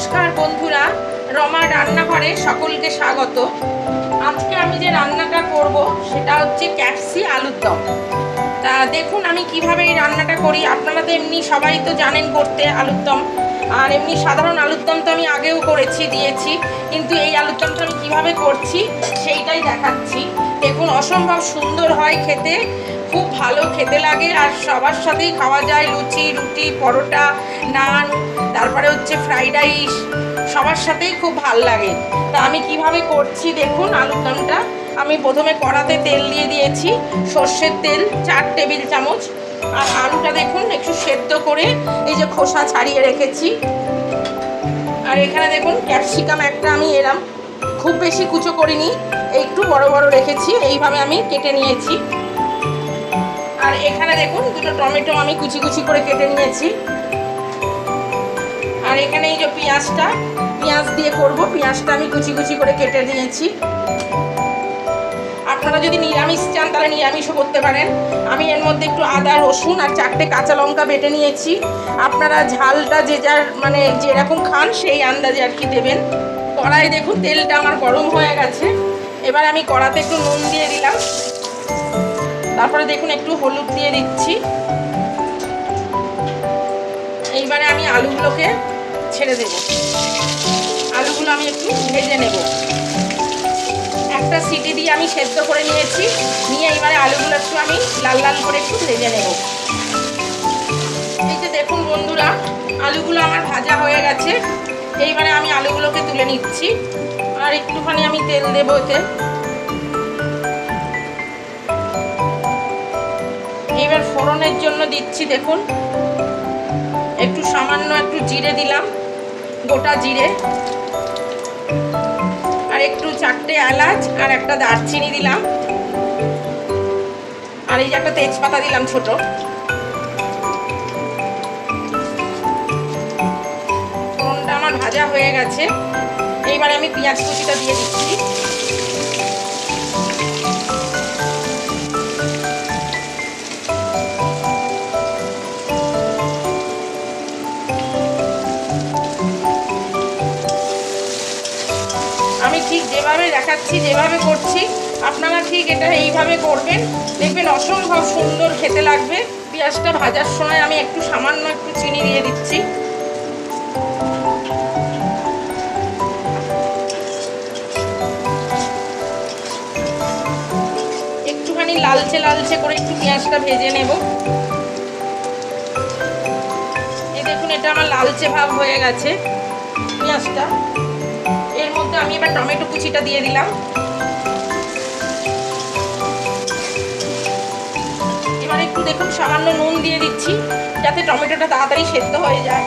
নমস্কার বন্ধুরা, রমা রান্নাঘরে সকলকে স্বাগত। আজকে আমি যে রান্নাটা করব সেটা হচ্ছে ক্যাপসি আলুর দম। তা দেখুন আমি কিভাবে এই রান্নাটা করি। আপনারা তো এমনি সবাই তো জানেন করতে আলুর দম, আর এমনি সাধারণ আলুর দম তো আমি আগেও করেছি দিয়েছি, কিন্তু এই আলুর দমটা আমি কীভাবে করছি সেইটাই দেখাচ্ছি। দেখুন অসম্ভব সুন্দর হয় খেতে, খুব ভালো খেতে লাগে, আর সবার সাথেই খাওয়া যায়। লুচি, রুটি, পরোটা, নান, তারপরে হচ্ছে ফ্রাইড রাইস, সবার সাথেই খুব ভাল লাগে। তা আমি কিভাবে করছি দেখুন। আলুর দমটা আমি প্রথমে কড়াতে তেল দিয়ে দিয়েছি, সর্ষের তেল 4 টেবিল চামচ। আর আলুটা দেখুন একটু সেদ্ধ করে এই যে খোসা ছাড়িয়ে রেখেছি। আর এখানে দেখুন ক্যাপসিকাম একটা আমি এলাম, খুব বেশি কুচো করিনি, একটু বড় বড় রেখেছি, এইভাবে আমি কেটে নিয়েছি। আর এখানে দেখুন দুটো টমেটো আমি কুচি কুচি করে কেটে নিয়েছি। আর এখানে এই যে পেঁয়াজ দিয়ে করব, পেঁয়াজটা আমি কুচি কুচি করে কেটে নিয়েছি। আপনারা যদি নিরামিষ চান তাহলে নিরামিষও করতে পারেন। আমি এর মধ্যে একটু আদা, রসুন আর 4টে কাঁচা লঙ্কা বেটে নিয়েছি। আপনারা ঝালটা যে যার মানে যেরকম খান সেই আন্দাজে আর কি দেবেন। কড়াই দেখুন তেলটা আমার গরম হয়ে গেছে। এবার আমি কড়াতে একটু নুন দিয়ে দিলাম, তারপরে দেখুন একটু হলুদ দিয়ে দিচ্ছি। এইবারে আমি আলুগুলোকে ছেড়ে দেব। আলুগুলো আমি একটু ভেজে নেব। একটা সিটি দিয়ে আমি সেদ্ধ করে নিয়েছি, নিয়ে এইবারে আলুগুলো একটু আমি লাল লাল করে একটু ভেজে নেব। এই যে দেখুন বন্ধুরা, আলুগুলো আমার ভাজা হয়ে গেছে। এইবারে আমি আলুগুলোকে তুলে নিচ্ছি, আর একটুখানি আমি তেল দেবো এতে। এইবার ফোড়নের জন্য দিচ্ছি দেখুন একটু সামান্য একটু জিরে দিলাম, গোটা জিরে, আর একটু 4টে এলাচ আর একটা দারচিনি দিলাম, আর এই যে একটা তেজপাতা দিলাম ছোট। ফোড়নটা আমার ভাজা হয়ে গেছে। এইবারে আমি পেঁয়াজ কুচিটা দিয়ে দিচ্ছি। আমি ঠিক যেভাবে দেখাচ্ছি, যেভাবে করছি, আপনারা ঠিক এটা এইভাবে করবেন, দেখবেন অসম্ভব সুন্দর খেতে লাগবে। পেঁয়াজটা ভাজার সময় আমি একটু সামান্য একটু চিনি দিয়ে দিচ্ছি। একটুখানি লালচে লালচে করে একটু পেঁয়াজটা ভেজে নেব। এই দেখুন এটা আমার লালচে ভাব হয়ে গেছে পেঁয়াজটা। এর মধ্যে আমি এবার টমেটো কুচিটা দিয়ে দিলাম। এবার একটু দেখুন সামান্য নুন দিয়ে দিচ্ছি, যাতে টমেটোটা তাড়াতাড়ি সেদ্ধ হয়ে যায়।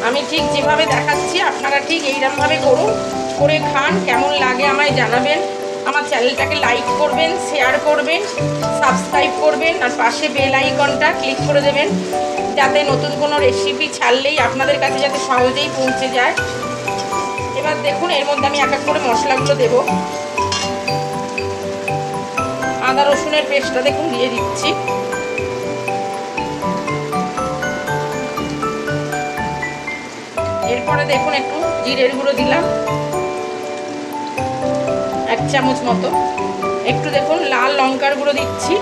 আমি ঠিক যেভাবে দেখাচ্ছি আপনারা ঠিক এইরকমভাবে করুন, করে খান। কেমন লাগে আমায় জানাবেন। আমার চ্যানেলটাকে লাইক করবেন, শেয়ার করবেন, সাবস্ক্রাইব করবেন, আর পাশে বেল আইকনটা ক্লিক করে দেবেন, যাতে নতুন কোনো রেসিপি ছাড়লেই আপনাদের কাছে যাতে সহজেই পৌঁছে যায়। এবার দেখুন এর মধ্যে আমি এক এক করে মশলাগুলো দেব। আদা রসুনের পেস্টটা দেখুন দিয়ে দিচ্ছি। এরপরে দেখুন একটু জিরের গুঁড়ো দিলাম 1 চামচ মতো। একটু দেখুন লাল লঙ্কার গুঁড়ো দিচ্ছি।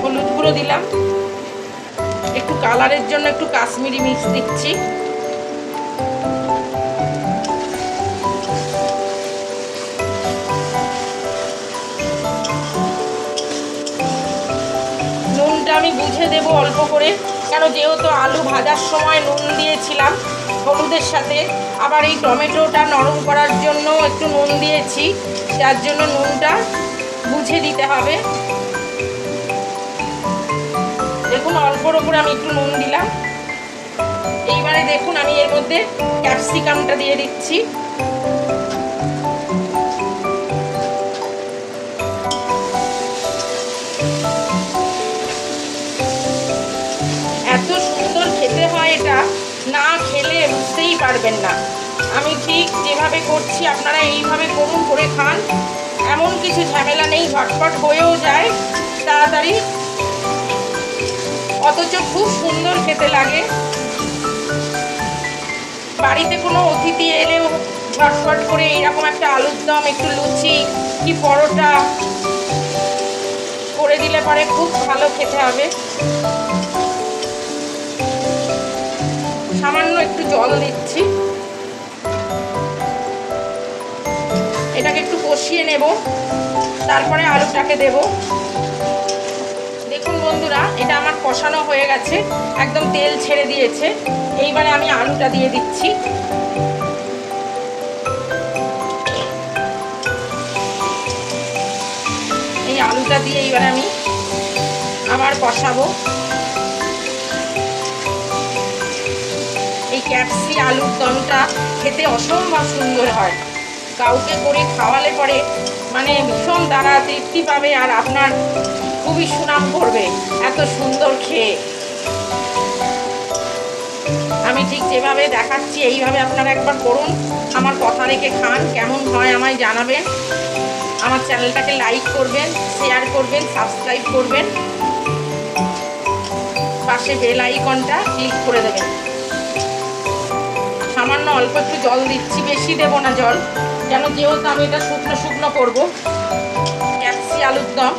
হলুদ গুঁড়ো দিলাম। একটু কালারের জন্য একটু কাশ্মীরি মির্চ দিচ্ছি। নুনটা আমি বুঝে দেব অল্প করে, কেন যেহেতু আলু ভাজার সময় নুন দিয়েছিলাম হলুদের সাথে, আবার এই টমেটোটা নরম করার জন্য একটু নুন দিয়েছি, যার জন্য নুনটা বুঝে দিতে হবে। দেখুন অল্পর ওপরে আমি একটু নুন দিলাম। এইবারে দেখুন আমি এর মধ্যে ক্যাপসিকামটা দিয়ে দিচ্ছি। এত সুন্দর খেতে হয়, এটা না খেলে বুঝতেই পারবেন না। আমি ঠিক যেভাবে করছি আপনারা এইভাবে করুন, করে খান। এমন কিছু ঝামেলা নেই, ঝটপট হয়েও যায় তাড়াতাড়ি। অথচ খুব সুন্দর খেতে লাগে। বাড়িতে কোনো অতিথি এলেও ঝটফট করে এইরকম একটা আলুর দম, একটু লুচি কি পরোটা করে দিলে পরে খুব ভালো খেতে হবে। সামান্য একটু জল দিচ্ছি, এটাকে একটু কষিয়ে নেব, তারপরে আলুটাকে দেব। দেখুন বন্ধুরা, এটা আমার কষানো হয়ে গেছে, একদম তেল ছেড়ে দিয়েছে। এইবারে আমি আলুটা দিয়ে দিচ্ছি। এই আলুটা দিয়ে এইবারে আমি আবার কষাবো। এই ক্যাপসি আলুর দমটা খেতে অসম্ভব সুন্দর হয়। কাউকে করে খাওয়ালে পরে মানে ভীষণ তারা তৃপ্তি পাবে, আর আপনার খুবই সুনাম করবে এত সুন্দর খেয়ে। আমি ঠিক যেভাবে দেখাচ্ছি এইভাবে আপনারা একবার করুন, আমার কথা রেখে খান, কেমন হয় আমায় জানাবেন। আমার চ্যানেলটাকে লাইক করবেন, শেয়ার করবেন, সাবস্ক্রাইব করবেন, পাশে বেল আইকনটা ক্লিক করে দেবেন। সামান্য অল্প একটু জল দিচ্ছি, বেশি দেব না জল, কেন যেহেতু আমি এটা শুকনো শুকনো করবো ক্যাপসি আলুর দম,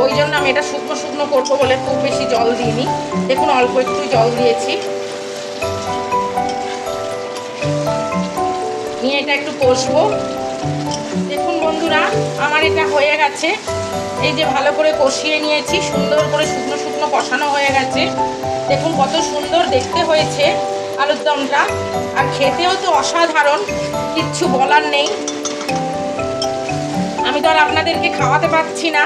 ওই জন্য আমি এটা শুকনো শুকনো করবো বলে খুব বেশি জল দিইনি। দেখুন অল্প একটু জল দিয়েছি, নিয়ে এটা একটু কষবো। দেখুন বন্ধুরা, আমার এটা হয়ে গেছে। এই যে ভালো করে কষিয়ে নিয়েছি, সুন্দর করে শুকনো শুকনো কষানো হয়ে গেছে। দেখুন কত সুন্দর দেখতে হয়েছে আলুর দমটা, আর খেতেও তো অসাধারণ, কিচ্ছু বলার নেই। আমি তো আর আপনাদেরকে খাওয়াতে পারছি না,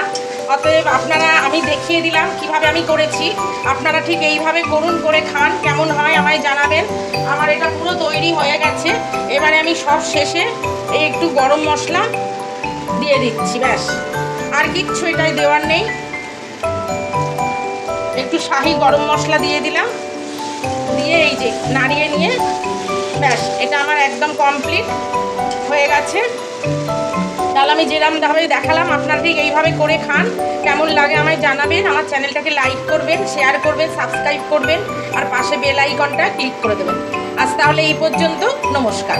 অতএব আপনারা, আমি দেখিয়ে দিলাম কিভাবে আমি করেছি, আপনারা ঠিক এইভাবে করুন, করে খান, কেমন হয় আমায় জানাবেন। আমার এটা পুরো তৈরি হয়ে গেছে। এবারে আমি সব শেষে এই একটু গরম মশলা দিয়ে দিচ্ছি, ব্যাস, আর কিচ্ছু এটাই দেওয়ার নেই। একটু শাহি গরম মশলা দিয়ে দিলাম, দিয়ে এই যে নাড়িয়ে নিয়ে ব্যাস, এটা আমার একদম কমপ্লিট হয়ে গেছে। তাহলে আমি যেরকমভাবে দেখালাম আপনারা ঠিক এইভাবে করে খান, কেমন লাগে আমায় জানাবেন। আমার চ্যানেলটাকে লাইক করবেন, শেয়ার করবেন, সাবস্ক্রাইব করবেন, আর পাশে বেল আইকনটা ক্লিক করে দেবেন। আজ তাহলে এই পর্যন্ত, নমস্কার।